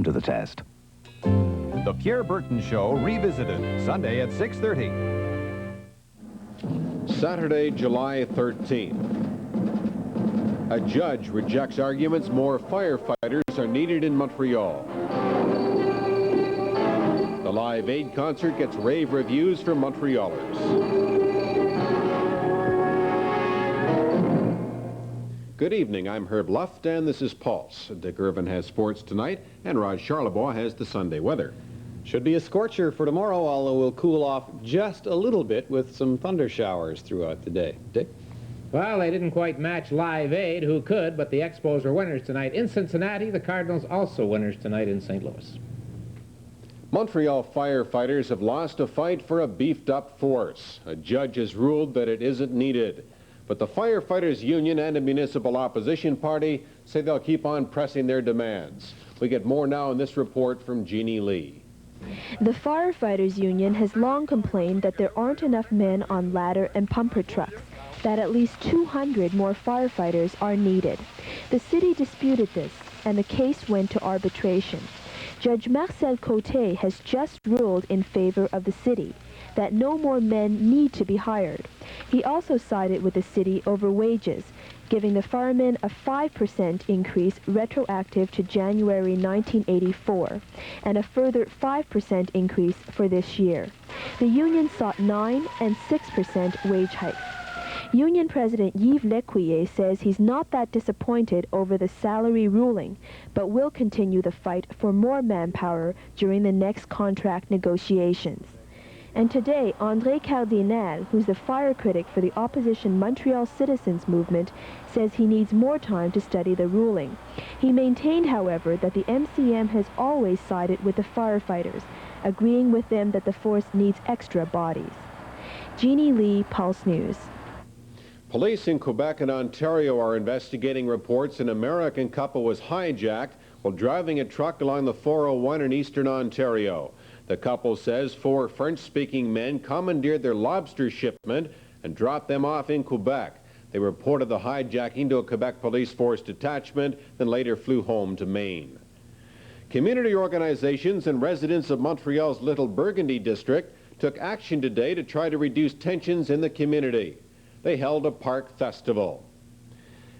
to the test. The Pierre Burton Show Revisited, Sunday at 6:30. Saturday, July 13th. A judge rejects arguments more firefighters are needed in Montreal. The Live Aid concert gets rave reviews from Montrealers. Good evening, I'm Herb Luft, and this is Pulse. Dick Irvin has sports tonight, and Raj Charlebois has the Sunday weather. Should be a scorcher for tomorrow, although we'll cool off just a little bit with some thunder showers throughout the day. Dick? Well, they didn't quite match Live Aid, who could, but the Expos were winners tonight in Cincinnati. The Cardinals also winners tonight in St. Louis. Montreal firefighters have lost a fight for a beefed-up force. A judge has ruled that it isn't needed. But the Firefighters Union and a municipal opposition party say they'll keep on pressing their demands. We get more now in this report from Jeannie Lee. The Firefighters Union has long complained that there aren't enough men on ladder and pumper trucks, that at least 200 more firefighters are needed. The city disputed this, and the case went to arbitration. Judge Marcel Côté has just ruled in favor of the city, that no more men need to be hired. He also sided with the city over wages, giving the firemen a 5% increase retroactive to January 1984, and a further 5% increase for this year. The union sought 9% and 6% wage hikes. Union President Yves Lecuyer says he's not that disappointed over the salary ruling, but will continue the fight for more manpower during the next contract negotiations. And today, André Cardinal, who's the fire critic for the opposition Montreal Citizens Movement, says he needs more time to study the ruling. He maintained, however, that the MCM has always sided with the firefighters, agreeing with them that the force needs extra bodies. Jeannie Lee, Pulse News. Police in Quebec and Ontario are investigating reports an American couple was hijacked while driving a truck along the 401 in eastern Ontario. The couple says 4 French-speaking men commandeered their lobster shipment and dropped them off in Quebec. They reported the hijacking to a Quebec Police Force detachment, then later flew home to Maine. Community organizations and residents of Montreal's Little Burgundy district took action today to try to reduce tensions in the community. They held a park festival.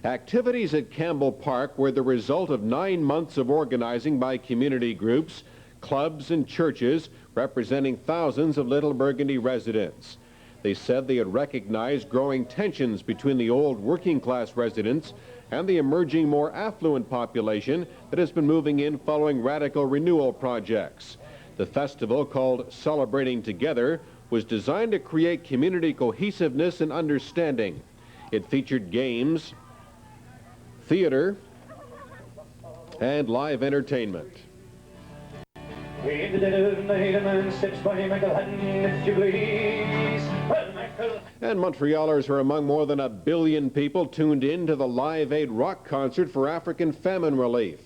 Activities at Campbell Park were the result of 9 months of organizing by community groups, clubs and churches representing thousands of Little Burgundy residents. They said they had recognized growing tensions between the old working-class residents and the emerging more affluent population that has been moving in following radical renewal projects. The festival, called Celebrating Together, was designed to create community cohesiveness and understanding. It featured games, theater, and live entertainment. And Montrealers are among more than 1 billion people tuned in to the Live Aid rock concert for African famine relief.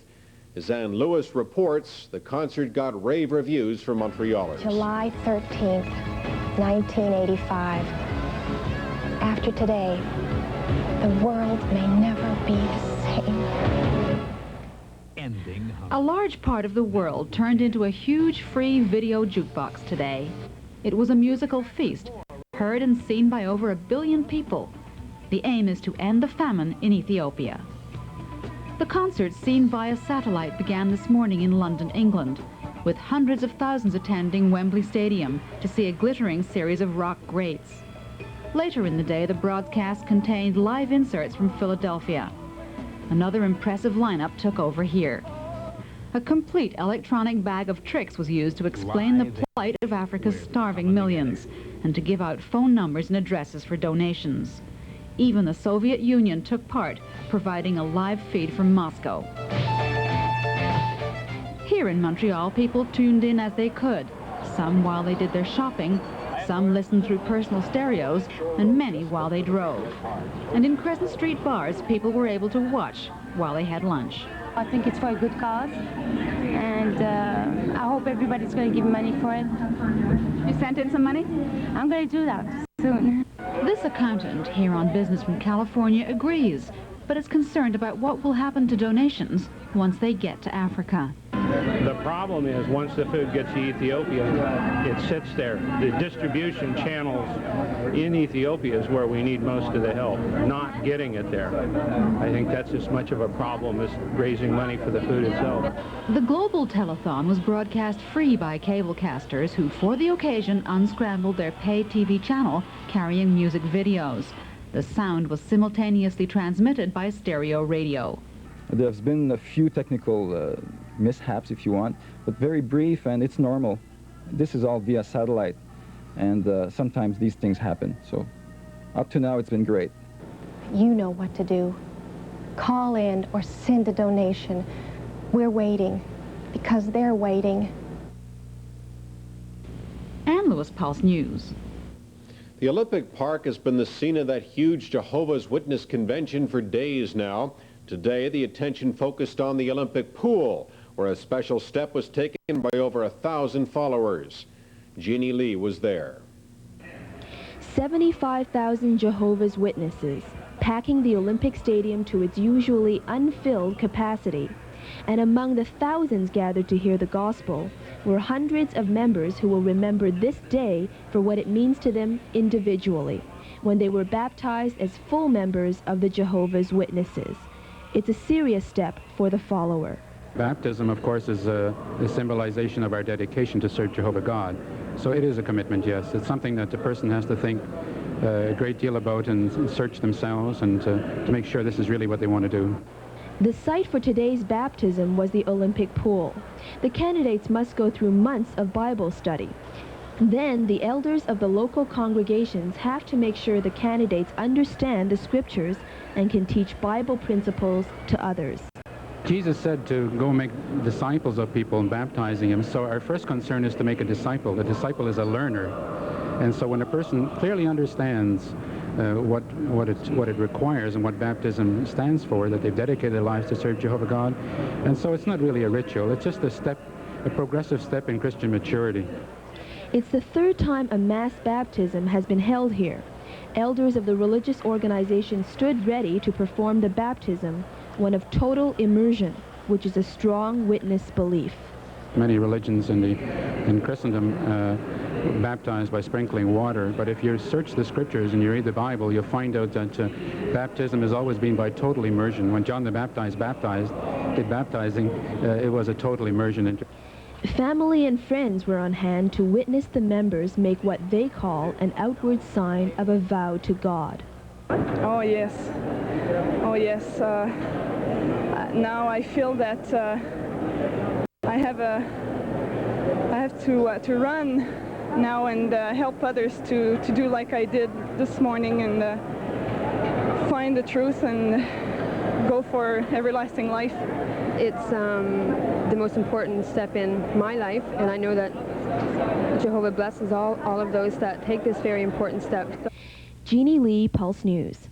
As Ann Lewis reports, the concert got rave reviews from Montrealers. July 13th, 1985. After today, the world may never be the same. A large part of the world turned into a huge free video jukebox today. It was a musical feast, heard and seen by over 1 billion people. The aim is to end the famine in Ethiopia. The concert seen via satellite began this morning in London, England, with hundreds of thousands attending Wembley Stadium to see a glittering series of rock greats. Later in the day, the broadcast contained live inserts from Philadelphia. Another impressive lineup took over here. A complete electronic bag of tricks was used to explain the plight of Africa's starving millions and to give out phone numbers and addresses for donations. Even the Soviet Union took part, providing a live feed from Moscow. Here in Montreal, people tuned in as they could, some while they did their shopping, some listened through personal stereos, and many while they drove. And in Crescent Street bars, people were able to watch while they had lunch. I think it's for a good cause, and I hope everybody's going to give money for it. You sent in some money? I'm going to do that soon. This accountant here on business from California agrees, but is concerned about what will happen to donations once they get to Africa. The problem is once the food gets to Ethiopia, it sits there. The distribution channels in Ethiopia is where we need most of the help, not getting it there. I think that's as much of a problem as raising money for the food itself. The Global Telethon was broadcast free by cablecasters who, for the occasion, unscrambled their pay TV channel carrying music videos. The sound was simultaneously transmitted by stereo radio. There's been a few technical mishaps, if you want, but very brief, and it's normal. This is all via satellite, and sometimes these things happen. So up to now, it's been great. You know what to do. Call in or send a donation. We're waiting because they're waiting. And Louis Pulse News. The Olympic Park has been the scene of that huge Jehovah's Witness convention for days now. Today, the attention focused on the Olympic pool, where a special step was taken by over 1,000 followers. Jeannie Lee was there. 75,000 Jehovah's Witnesses, packing the Olympic Stadium to its usually unfilled capacity. And among the thousands gathered to hear the gospel were hundreds of members who will remember this day for what it means to them individually, when they were baptized as full members of the Jehovah's Witnesses. It's a serious step for the follower. Baptism, of course, is a symbolization of our dedication to serve Jehovah God. So it is a commitment, yes. It's something that a person has to think a great deal about and search themselves and to make sure this is really what they want to do. The site for today's baptism was the Olympic pool. The candidates must go through months of Bible study. Then the elders of the local congregations have to make sure the candidates understand the scriptures and can teach Bible principles to others. Jesus said to go make disciples of people and baptizing them. So our first concern is to make a disciple. A disciple is a learner. And so when a person clearly understands what it requires and what baptism stands for, that they've dedicated their lives to serve Jehovah God. And so it's not really a ritual. It's just a progressive step in Christian maturity. It's the third time a mass baptism has been held here. Elders of the religious organization stood ready to perform the baptism, one of total immersion, which is a strong witness belief. Many religions in Christendom baptized by sprinkling water, but if you search the scriptures and you read the Bible, you'll find out that baptism has always been by total immersion. When John the Baptist did baptizing, it was a total immersion. Family and friends were on hand to witness the members make what they call an outward sign of a vow to God. Oh yes, oh yes. Now I feel that I have to run now and help others to do like I did this morning and find the truth and go for everlasting life. It's the most important step in my life, and I know that Jehovah blesses all of those that take this very important step. Jeannie Lee, Pulse News.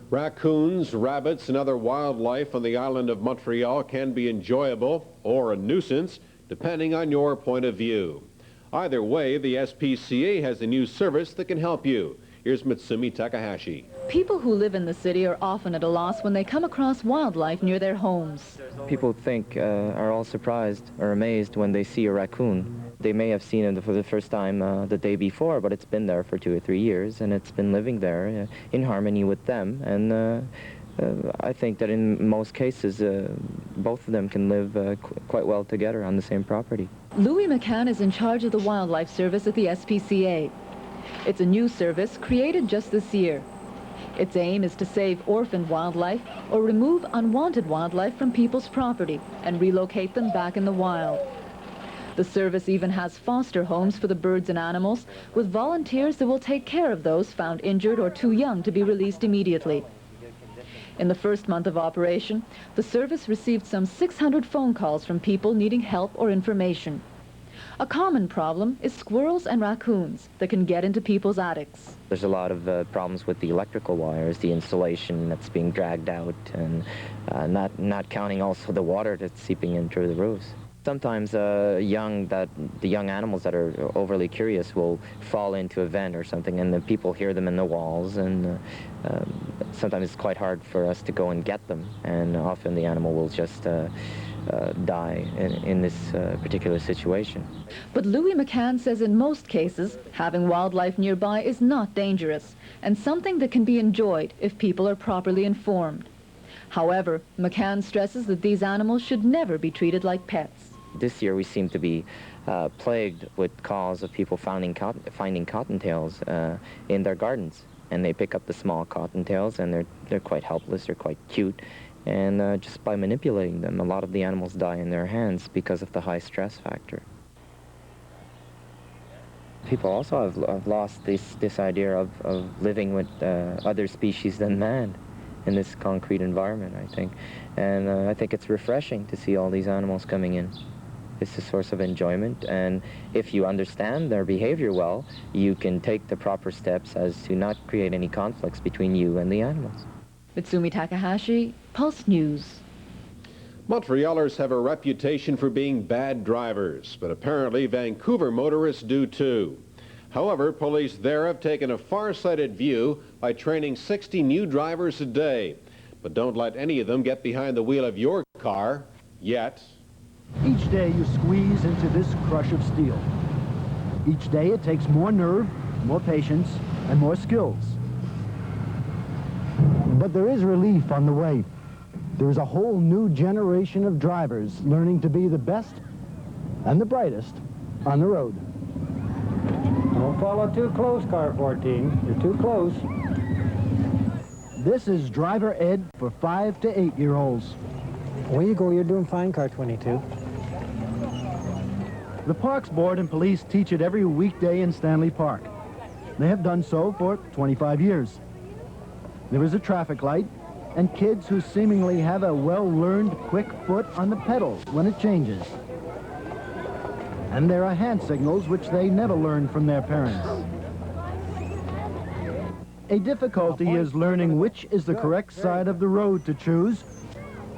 Raccoons, rabbits, and other wildlife on the island of Montreal can be enjoyable or a nuisance, depending on your point of view. Either way, the SPCA has a new service that can help you. Here's Mitsumi Takahashi. People who live in the city are often at a loss when they come across wildlife near their homes. People are all surprised or amazed when they see a raccoon. They may have seen it for the first time the day before, but it's been there for 2 or 3 years, and it's been living there in harmony with them. And I think that in most cases, both of them can live quite well together on the same property. Louis McCann is in charge of the wildlife service at the SPCA. It's a new service created just this year. Its aim is to save orphaned wildlife or remove unwanted wildlife from people's property and relocate them back in the wild. The service even has foster homes for the birds and animals with volunteers that will take care of those found injured or too young to be released immediately. In the first month of operation, the service received some 600 phone calls from people needing help or information. A common problem is squirrels and raccoons that can get into people's attics. There's a lot of problems with the electrical wires, the insulation that's being dragged out, and not counting also the water that's seeping in through the roofs. Sometimes the young animals that are overly curious will fall into a vent or something, and the people hear them in the walls, and sometimes it's quite hard for us to go and get them, and often the animal will just die in this particular situation. But Louis McCann says in most cases, having wildlife nearby is not dangerous and something that can be enjoyed if people are properly informed. However, McCann stresses that these animals should never be treated like pets. This year we seem to be plagued with calls of people finding cottontails in their gardens. And they pick up the small cottontails, and they're quite helpless, they're quite cute. And just by manipulating them, a lot of the animals die in their hands because of the high stress factor. People also have lost this idea of living with other species than man in this concrete environment, I think. And I think it's refreshing to see all these animals coming in. It's a source of enjoyment, and if you understand their behavior well, you can take the proper steps as to not create any conflicts between you and the animals. Mitsumi Takahashi, Pulse News. Montrealers have a reputation for being bad drivers, but apparently Vancouver motorists do too. However, police there have taken a far-sighted view by training 60 new drivers a day. But don't let any of them get behind the wheel of your car, yet. Each day you squeeze into this crush of steel. Each day it takes more nerve, more patience, and more skills. But there is relief on the way. There's a whole new generation of drivers learning to be the best and the brightest on the road. Don't follow too close, car 14. You're too close. This is driver ed for 5 to 8-year-olds. Away you go, you're doing fine, car 22. The Parks Board and police teach it every weekday in Stanley Park. They have done so for 25 years. There is a traffic light and kids who seemingly have a well-learned quick foot on the pedals when it changes. And there are hand signals which they never learned from their parents. A difficulty is learning which is the correct side of the road to choose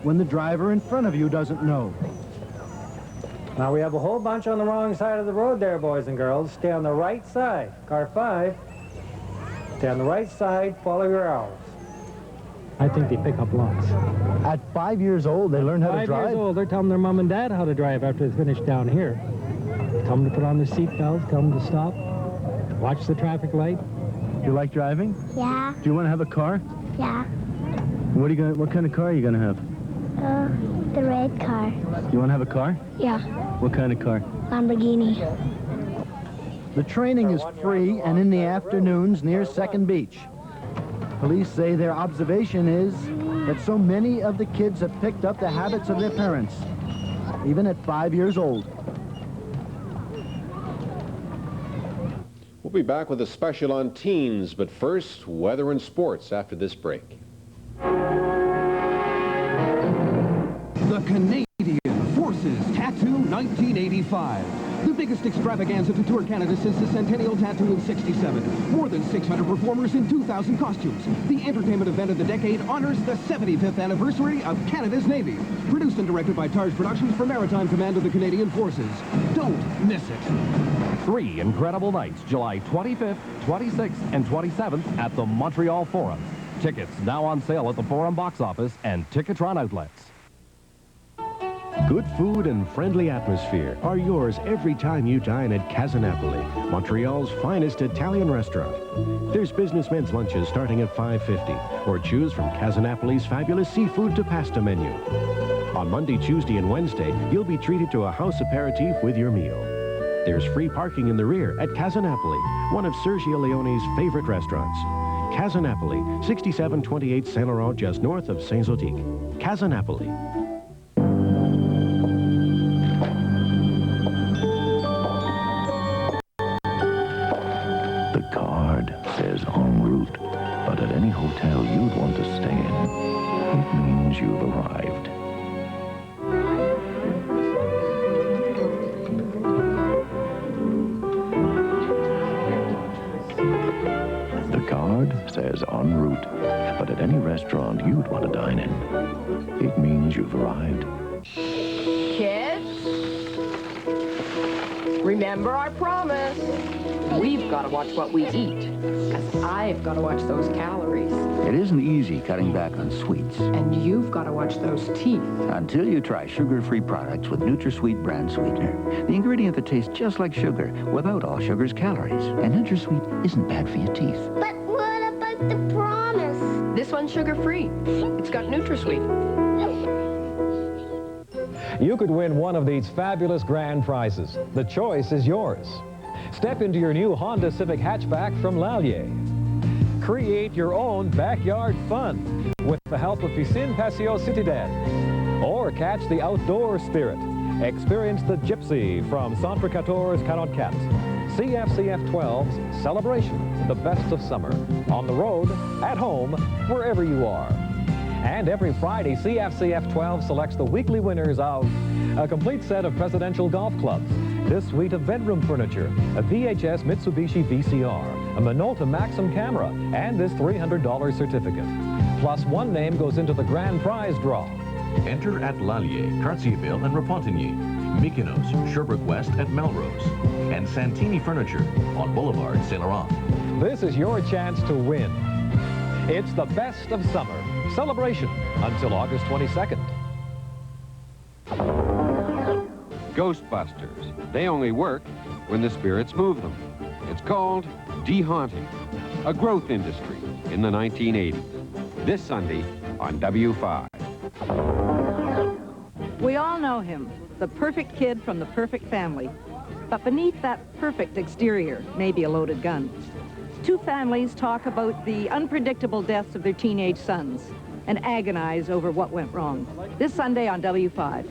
when the driver in front of you doesn't know. Now we have a whole bunch on the wrong side of the road there, boys and girls. Stay on the right side. Car 5. Stay on the right side, follow your arrows. I think they pick up lots. At 5 years old, they learn how to drive? 5 years old, they're telling their mom and dad how to drive after they finish down here. Tell them to put on their seatbelts, tell them to stop, watch the traffic light. You like driving? Yeah. Do you want to have a car? Yeah. What kind of car are you going to have? The red car. You want to have a car? Yeah. What kind of car? Lamborghini. The training is free and in the afternoons near Second Beach. Police say their observation is that so many of the kids have picked up the habits of their parents, even at 5 years old. We'll be back with a special on teens, but first, weather and sports after this break. The Canadian Forces Tattoo 1985. The biggest extravaganza to tour Canada since the Centennial Tattoo in '67. More than 600 performers in 2,000 costumes. The entertainment event of the decade honors the 75th anniversary of Canada's Navy. Produced and directed by Targe Productions for Maritime Command of the Canadian Forces. Don't miss it. 3 incredible nights, July 25th, 26th, and 27th at the Montreal Forum. Tickets now on sale at the Forum box office and Ticketron outlets. Good food and friendly atmosphere are yours every time you dine at Casa Napoli, Montreal's finest Italian restaurant. There's businessmen's lunches starting at $5.50, or choose from Casa Napoli's fabulous seafood to pasta menu. On Monday, Tuesday, and Wednesday, you'll be treated to a house aperitif with your meal. There's free parking in the rear at Casa Napoli, one of Sergio Leone's favorite restaurants. Casa Napoli, 6728 Saint Laurent, just north of Saint-Zotique. Casa Napoli. The card says en route, but at any hotel you'd want to stay in, it means you've arrived. The card says en route, but at any restaurant you'd want to dine in, it means you've arrived. Kids? Remember our promise. We've got to watch what we eat, because I've got to watch those calories. It isn't easy cutting back on sweets. And you've got to watch those teeth. Until you try sugar-free products with NutraSweet brand sweetener. The ingredient that tastes just like sugar without all sugar's calories. And NutraSweet isn't bad for your teeth. But what about the promise? This one's sugar-free. It's got NutraSweet. You could win one of these fabulous grand prizes. The choice is yours. Step into your new Honda Civic hatchback from Lallier. Create your own backyard fun with the help of Piscine Patio Citadelle. Or catch the outdoor spirit. Experience the Gypsy from Centre 14 44. CFCF 12's Celebration, the best of summer. On the road, at home, wherever you are. And every Friday, CFCF 12 selects the weekly winners of a complete set of presidential golf clubs, this suite of bedroom furniture, a VHS Mitsubishi VCR, a Minolta Maxim camera, and this $300 certificate. Plus, one name goes into the grand prize draw. Enter at Lallier, Cartierville, and Repentigny, Mykonos, Sherbrooke West at Melrose, and Santini Furniture on Boulevard Saint Laurent. This is your chance to win. It's the best of summer. Celebration until August 22nd. Ghostbusters. They only work when the spirits move them. It's called de-haunting, a growth industry in the 1980s. This Sunday on W5. We all know him, the perfect kid from the perfect family. But beneath that perfect exterior may be a loaded gun. Two families talk about the unpredictable deaths of their teenage sons and agonize over what went wrong. This Sunday on W5.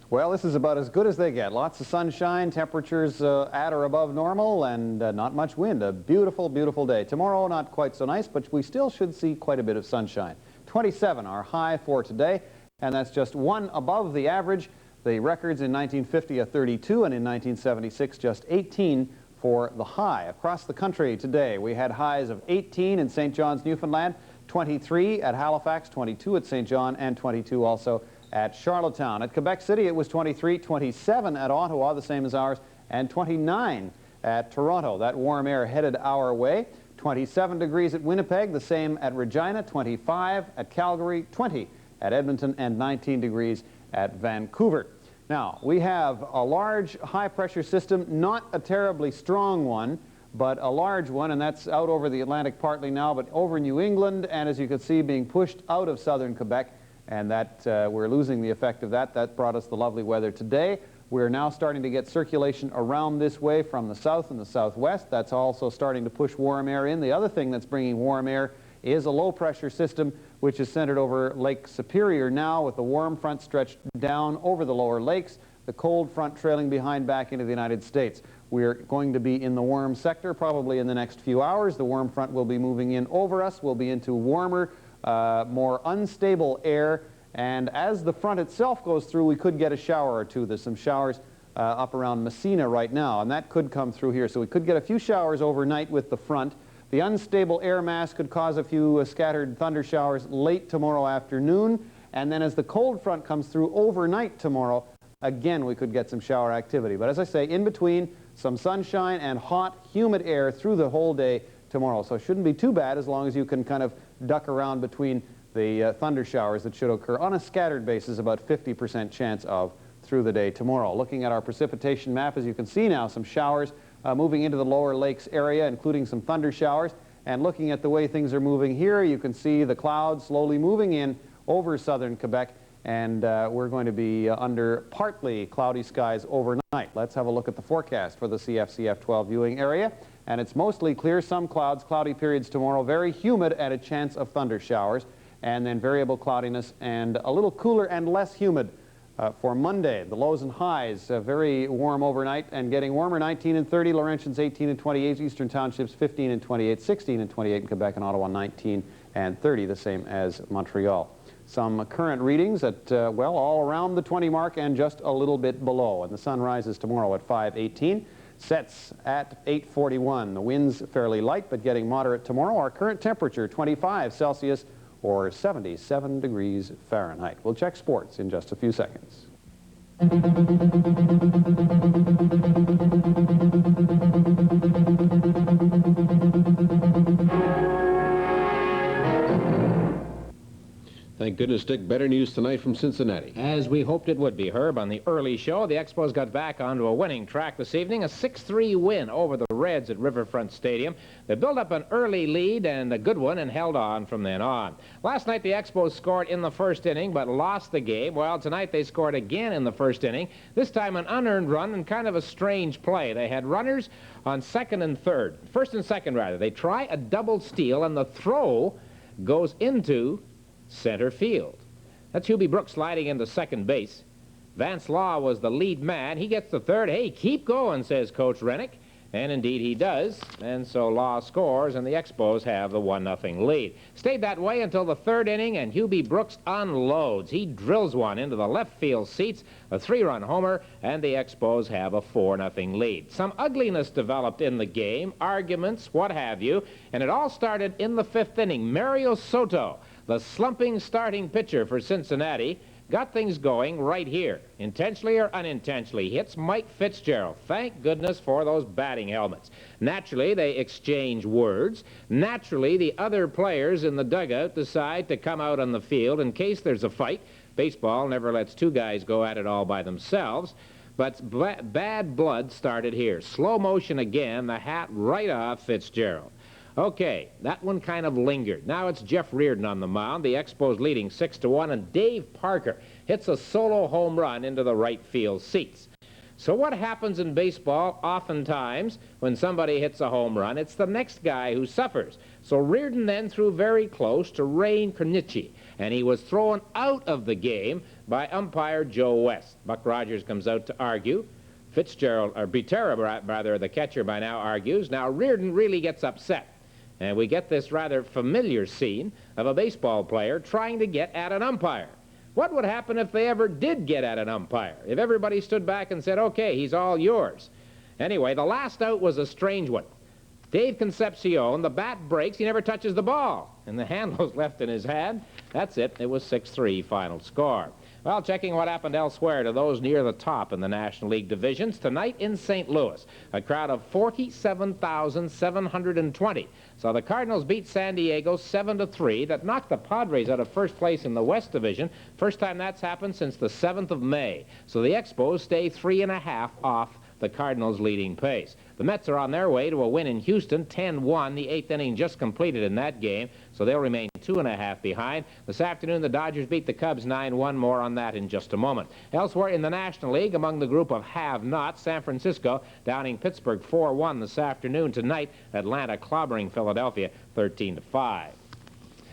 Well, this is about as good as they get. Lots of sunshine, temperatures at or above normal, and not much wind. A beautiful, beautiful day. Tomorrow, not quite so nice, but we still should see quite a bit of sunshine. 27, our high for today, and that's just one above the average. The records in 1950, a 32, and in 1976, just 18 for the high. Across the country today, we had highs of 18 in St. John's, Newfoundland, 23 at Halifax, 22 at St. John, and 22 also at Charlottetown. At Quebec City, it was 23, 27 at Ottawa, the same as ours, and 29 at Toronto. That warm air headed our way. 27 degrees at Winnipeg, the same at Regina, 25 at Calgary, 20 at Edmonton, and 19 degrees at Vancouver. Now, we have a large high-pressure system, not a terribly strong one, but a large one, and that's out over the Atlantic partly now, but over New England, and as you can see, being pushed out of southern Quebec, and that we're losing the effect of that. That brought us the lovely weather today. We're now starting to get circulation around this way from the south and the southwest. That's also starting to push warm air in. The other thing that's bringing warm air is a low-pressure system, which is centered over Lake Superior now, with the warm front stretched down over the lower lakes, the cold front trailing behind back into the United States. We're going to be in the warm sector probably in the next few hours. The warm front will be moving in over us. We'll be into warmer, more unstable air, and as the front itself goes through, we could get a shower or two. There's some showers up around Messina right now, and that could come through here. So we could get a few showers overnight with the front. The unstable air mass could cause a few scattered thunder showers late tomorrow afternoon, and then as the cold front comes through overnight tomorrow, again we could get some shower activity. But as I say, in between, some sunshine and hot, humid air through the whole day tomorrow. So it shouldn't be too bad as long as you can kind of duck around between the thunder showers that should occur on a scattered basis, about 50% chance of through the day tomorrow. Looking at our precipitation map, as you can see now, some showers moving into the lower lakes area, including some thunder showers. And looking at the way things are moving here, you can see the clouds slowly moving in over southern Quebec, and we're going to be under partly cloudy skies overnight. Let's have a look at the forecast for the CFCF 12 viewing area. And it's mostly clear, some clouds, cloudy periods tomorrow, very humid and a chance of thunder showers, and then variable cloudiness and a little cooler and less humid for Monday. The lows and highs very warm overnight and getting warmer, 19 and 30, Laurentians 18 and 28, Eastern Townships 15 and 28, 16 and 28 in Quebec and Ottawa 19 and 30, the same as Montreal. Some current readings at, well, all around the 20 mark and just a little bit below. And the sun rises tomorrow at 5:18, sets at 8:41. The wind's fairly light but getting moderate tomorrow. Our current temperature 25 Celsius or 77 degrees Fahrenheit. We'll check sports in just a few seconds. goodness, Dick, better news tonight from Cincinnati. As we hoped it would be, Herb. On the early show, the Expos got back onto a winning track this evening, a 6-3 win over the Reds at Riverfront Stadium. They built up an early lead, and a good one, and held on from then on. Last night, the Expos scored in the first inning, but lost the game. Well, tonight they scored again in the first inning, this time an unearned run and kind of a strange play. They had runners on first and second, rather. They try a double steal, and the throw goes into center field. That's Hubie Brooks sliding into second base. Vance Law was the lead man. He gets the third. Hey, keep going, says Coach Rennick. And indeed he does. And so Law scores, and the Expos have the 1-0 lead. Stayed that way until the third inning, and Hubie Brooks unloads. He drills one into the left field seats, a 3-run homer, and the Expos have a 4-0 lead. Some ugliness developed in the game, arguments, what have you, and it all started in the fifth inning. Mario Soto, the slumping starting pitcher for Cincinnati, got things going right here. Intentionally or unintentionally, hits Mike Fitzgerald. Thank goodness for those batting helmets. Naturally, they exchange words. Naturally, the other players in the dugout decide to come out on the field in case there's a fight. Baseball never lets two guys go at it all by themselves. But bad blood started here. Slow motion again, the hat right off Fitzgerald. Okay, that one kind of lingered. Now it's Jeff Reardon on the mound. The Expos leading 6-1, and Dave Parker hits a solo home run into the right field seats. So what happens in baseball oftentimes when somebody hits a home run? It's the next guy who suffers. So Reardon then threw very close to Ray Kernicki, and he was thrown out of the game by umpire Joe West. Buck Rogers comes out to argue. Fitzgerald, or Butera, rather, the catcher by now argues. Now Reardon really gets upset. And we get this rather familiar scene of a baseball player trying to get at an umpire. What would happen if they ever did get at an umpire? If everybody stood back and said, okay, he's all yours. Anyway, the last out was a strange one. Dave Concepcion, the bat breaks, he never touches the ball. And the handle's left in his hand. That's it. It was 6-3 final score. Well, checking what happened elsewhere to those near the top in the National League divisions, tonight in St. Louis, a crowd of 47,720. So the Cardinals beat San Diego 7-3. That knocked the Padres out of first place in the West Division. First time that's happened since the 7th of May. So the Expos stay 3.5 off the Cardinals' leading pace. The Mets are on their way to a win in Houston, 10-1. The 8th inning just completed in that game, so they'll remain 2.5 behind. This afternoon, the Dodgers beat the Cubs 9-1. More on that in just a moment. Elsewhere in the National League, among the group of have-nots, San Francisco downing Pittsburgh 4-1 this afternoon. Tonight, Atlanta clobbering Philadelphia 13-5.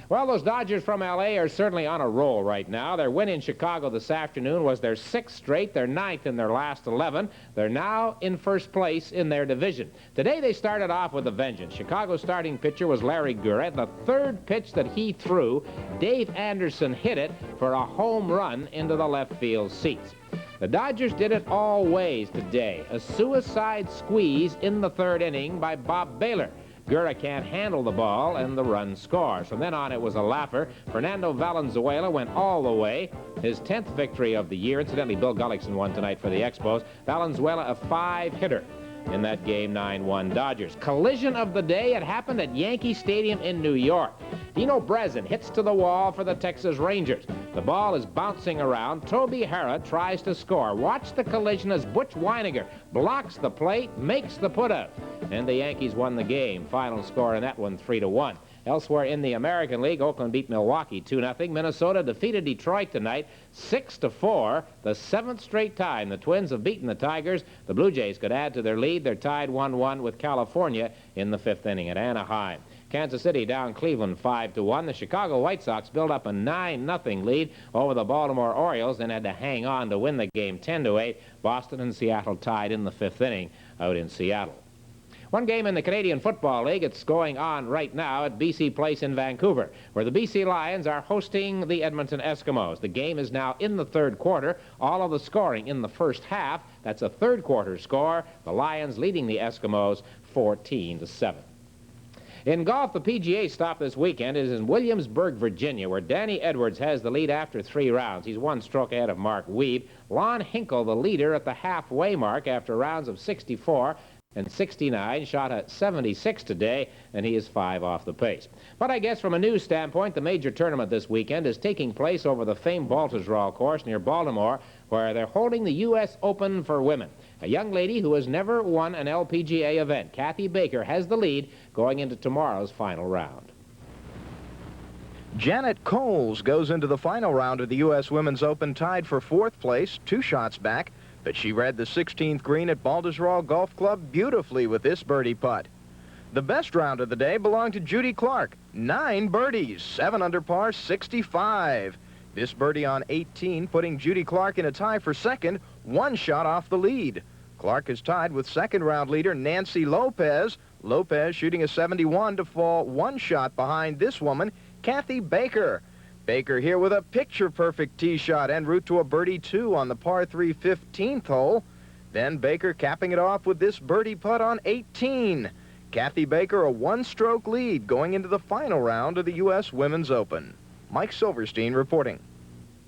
Well, those Dodgers from L.A. are certainly on a roll right now. Their win in Chicago this afternoon was their 6th straight, their 9th in their last 11. They're now in first place in their division. Today they started off with a vengeance. Chicago's starting pitcher was Larry Gurritt. The third pitch that he threw, Dave Anderson hit it for a home run into the left field seats. The Dodgers did it all ways today. A suicide squeeze in the third inning by Bob Baylor. Gurritt can't handle the ball, and the run scores. From then on, it was a laugher. Fernando Valenzuela went all the way. His 10th victory of the year. Incidentally, Bill Gullickson won tonight for the Expos. Valenzuela, a 5-hitter in that game, 9-1 Dodgers. Collision of the day. It happened at Yankee Stadium in New York. Dino Brezin hits to the wall for the Texas Rangers. The ball is bouncing around. Toby Harrah tries to score. Watch the collision as Butch Weiniger blocks the plate, makes the putout. And the Yankees won the game. Final score in that one, 3-1. Elsewhere in the American League, Oakland beat Milwaukee 2-0. Minnesota defeated Detroit tonight 6-4. The 7th straight time the Twins have beaten the Tigers. The Blue Jays could add to their lead. They're tied 1-1 with California in the 5th inning at Anaheim. Kansas City down Cleveland 5-1. The Chicago White Sox built up a 9-0 lead over the Baltimore Orioles, then had to hang on to win the game 10-8. Boston and Seattle tied in the 5th inning out in Seattle. One game in the Canadian Football League. It's going on right now at BC Place in Vancouver, where the BC Lions are hosting the Edmonton Eskimos. The game is now in the third quarter. All of the scoring in the first half. That's a third quarter score. The Lions leading the Eskimos 14-7. In golf, the PGA stop this weekend is in Williamsburg, Virginia, where Danny Edwards has the lead after 3 rounds. He's 1 stroke ahead of Mark Weeb. Lon Hinkle, the leader, at the halfway mark after rounds of 64. and 69, shot at 76 today, and he is 5 off the pace. But I guess from a news standpoint, the major tournament this weekend is taking place over the famed Baltusrol course near Baltimore, where they're holding the U.S. Open for women. A young lady who has never won an LPGA event, Kathy Baker, has the lead going into tomorrow's final round. Janet Coles goes into the final round of the U.S. Women's Open tied for 4th place, 2 shots back, but she read the 16th green at Baltusrol Golf Club beautifully with this birdie putt. The best round of the day belonged to Judy Clark. 9 birdies, 7 under par, 65. This birdie on 18, putting Judy Clark in a tie for 2nd, 1 shot off the lead. Clark is tied with 2nd round leader Nancy Lopez. Lopez shooting a 71 to fall 1 shot behind this woman, Kathy Baker. Baker here with a picture-perfect tee shot en route to a birdie 2 on the par 3 15th hole. Then Baker capping it off with this birdie putt on 18. Kathy Baker a 1-stroke lead going into the final round of the U.S. Women's Open. Mike Silverstein reporting.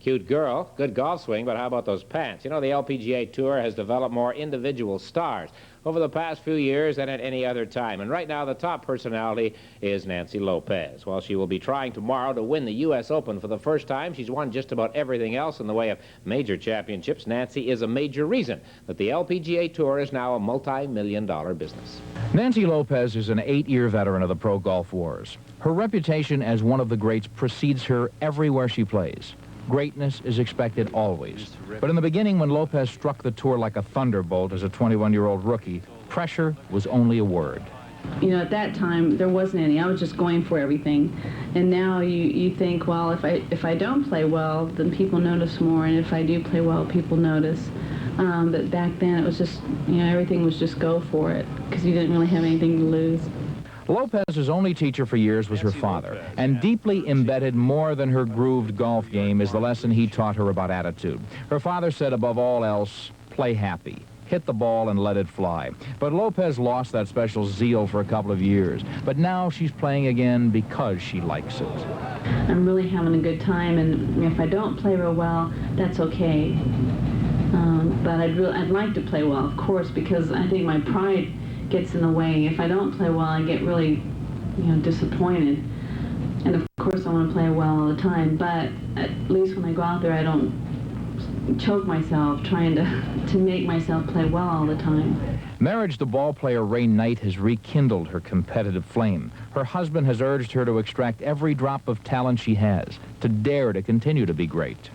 Cute girl, good golf swing, but how about those pants? You know, the LPGA Tour has developed more individual stars over the past few years than at any other time. And right now, the top personality is Nancy Lopez. While she will be trying tomorrow to win the U.S. Open for the first time, she's won just about everything else in the way of major championships. Nancy is a major reason that the LPGA Tour is now a multi-million-dollar business. Nancy Lopez is an 8-year veteran of the pro golf wars. Her reputation as one of the greats precedes her everywhere she plays. Greatness is expected always. But in the beginning, when Lopez struck the tour like a thunderbolt as a 21-year-old rookie, pressure was only a word. You know, at that time, there wasn't any. I was just going for everything. And now you think, well, if I don't play well, then people notice more. And if I do play well, people notice. But back then, it was just, you know, everything was just go for it, because you didn't really have anything to lose. Lopez's only teacher for years was her father, and deeply embedded more than her grooved golf game is the lesson he taught her about attitude. Her father said, above all else, play happy. Hit the ball and let it fly. But Lopez lost that special zeal for a couple of years. But now she's playing again because she likes it. I'm really having a good time, and if I don't play real well, that's okay. But I'd like to play well, of course, because I think my pride gets in the way. If I don't play well, I get really, you know, disappointed. And of course I want to play well all the time, but at least when I go out there, I don't choke myself trying to make myself play well all the time. Marriage to ball player Ray Knight has rekindled her competitive flame. Her husband has urged her to extract every drop of talent she has, to dare to continue to be great.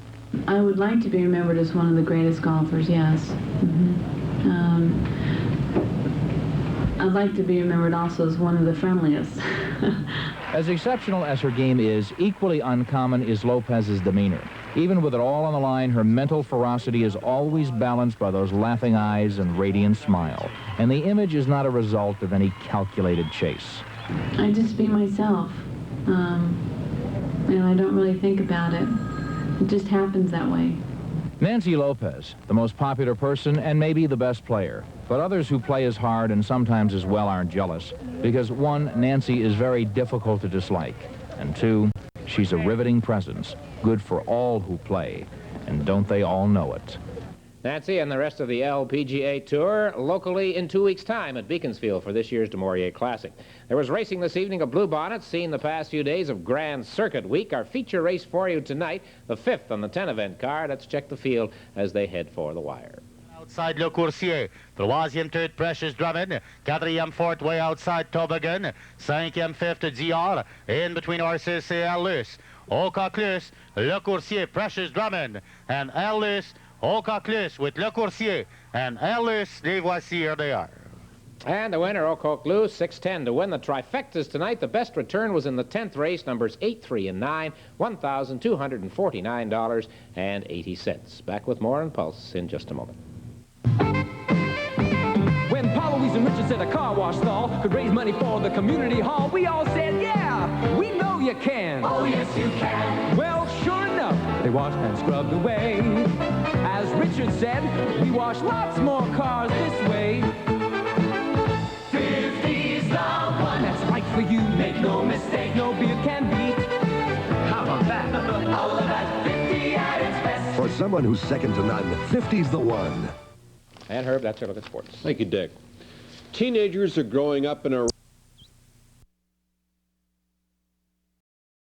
I would like to be remembered as one of the greatest golfers, yes. I'd like to be remembered also as one of the friendliest. As exceptional as her game is, equally uncommon is Lopez's demeanor. Even with it all on the line, her mental ferocity is always balanced by those laughing eyes and radiant smile. And the image is not a result of any calculated chase. I just be myself. And I don't really think about it. It just happens that way. Nancy Lopez, the most popular person and maybe the best player. But others who play as hard and sometimes as well aren't jealous, because 1, Nancy is very difficult to dislike, and 2, she's a riveting presence, good for all who play, and don't they all know it? Nancy and the rest of the LPGA Tour locally in 2 weeks' time at Beaconsfield for this year's Du Maurier Classic. There was racing this evening of Bluebonnets, seen the past few days of Grand Circuit Week. Our feature race for you tonight, the 5th on the 10-event card. Let's check the field as they head for the wire. Outside Le Coursier, 3e third Precious Drummond, 4e fourth way outside Toboggan, 5e fifth Dior, in between horses c'est Ellis, Ococlus, Le Coursier, Precious Drummond, and Ellis, Ococlus with Le Coursier, and Ellis, les voici, here they are. And the winner, Ococlus, 6-10 to win the trifectas tonight. The best return was in the 10th race, numbers 8, 3, and 9, $1,249.80. Back with more on Pulse in just a moment. When Paul, Louise, and Richard said a car wash stall could raise money for the community hall, we all said, yeah, we know you can. Oh, yes, you can. Well, sure enough, they washed and scrubbed away. As Richard said, we wash lots more cars this way. 50's the one that's right for you. Make no mistake, no beer can beat. How about that? All of that 50 at its best. For someone who's second to none, 50's the one. And Herb, that's your look at sports. Thank you, Dick. Teenagers are growing up in a